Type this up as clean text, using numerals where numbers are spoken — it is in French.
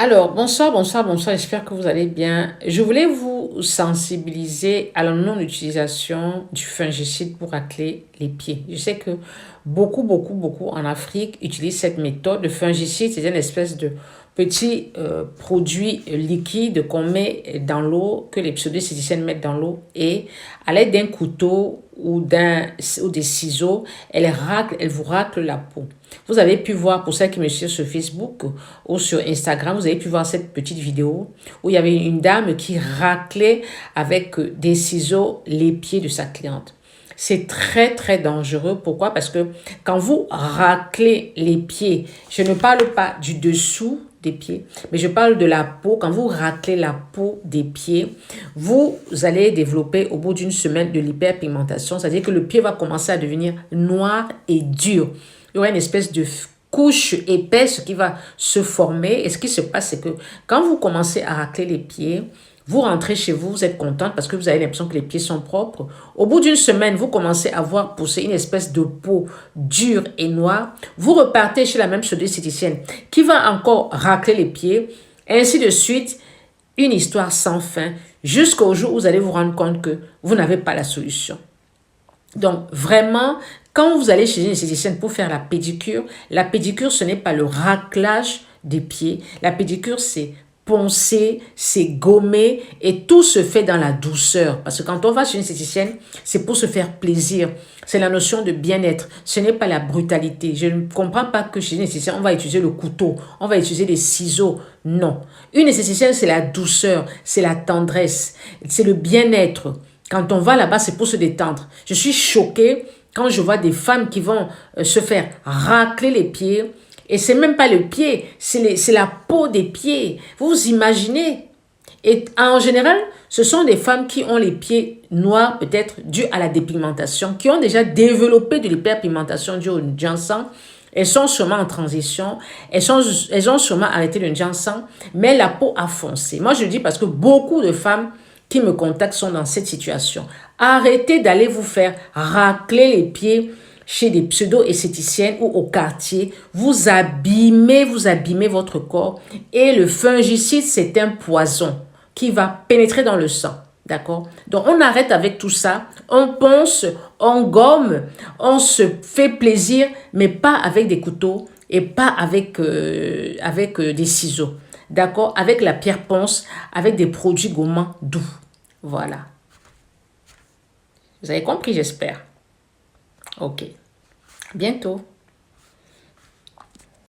Alors, bonsoir, bonsoir, bonsoir, j'espère que vous allez bien. Je voulais vous sensibiliser à la non-utilisation du fongicide pour racler les pieds. Je sais que beaucoup en Afrique utilisent cette méthode. Le fongicide, c'est une espèce de petit produit liquide qu'on met dans l'eau, que les pseudo-esthéticiennes mettent dans l'eau et à l'aide d'un couteau ou des ciseaux, elle vous racle la peau. Vous avez pu voir, pour celles qui me suivent sur Facebook ou sur Instagram, vous avez pu voir cette petite vidéo où il y avait une dame qui raclait avec des ciseaux les pieds de sa cliente. C'est très dangereux. Pourquoi? Parce que quand vous raclez les pieds, je ne parle pas du dessous des pieds, mais je parle de la peau. Quand vous raclez la peau des pieds, vous allez développer au bout d'une semaine de l'hyperpigmentation, c'est-à-dire que le pied va commencer à devenir noir et dur. Il y aura une espèce de couche épaisse qui va se former. Et ce qui se passe, c'est que quand vous commencez à racler les pieds, vous rentrez chez vous, vous êtes contente parce que vous avez l'impression que les pieds sont propres. Au bout d'une semaine, vous commencez à voir pousser une espèce de peau dure et noire. Vous repartez chez la même esthéticienne qui va encore racler les pieds. Ainsi de suite, une histoire sans fin jusqu'au jour où vous allez vous rendre compte que vous n'avez pas la solution. Donc, vraiment, quand vous allez chez une esthéticienne pour faire la pédicure, ce n'est pas le raclage des pieds. La pédicure, c'est poncer, c'est gommer et tout se fait dans la douceur. Parce que quand on va chez une esthéticienne, c'est pour se faire plaisir. C'est la notion de bien-être. Ce n'est pas la brutalité. Je ne comprends pas que chez une esthéticienne, on va utiliser le couteau, on va utiliser les ciseaux. Non. Une esthéticienne, c'est la douceur, c'est la tendresse, c'est le bien-être. Quand on va là-bas, c'est pour se détendre. Je suis choquée quand je vois des femmes qui vont se faire racler les pieds. Et c'est même pas le pied, c'est la peau des pieds. Vous imaginez? Et en général, ce sont des femmes qui ont les pieds noirs, peut-être dû à la dépigmentation, qui ont déjà développé de l'hyperpigmentation due au ginseng. Elles sont sûrement en transition, elles ont sûrement arrêté le ginseng, mais la peau a foncé. Moi, je dis parce que beaucoup de femmes qui me contactent sont dans cette situation. Arrêtez d'aller vous faire racler les pieds chez des pseudo-esthéticiennes ou au quartier. Vous abîmez votre corps. Et le fongicide, c'est un poison qui va pénétrer dans le sang. D'accord? Donc, on arrête avec tout ça. On ponce, on gomme, on se fait plaisir, mais pas avec des couteaux et pas avec, des ciseaux. D'accord? Avec la pierre ponce, avec des produits gommants doux. Voilà. Vous avez compris, j'espère. Ok. Bientôt.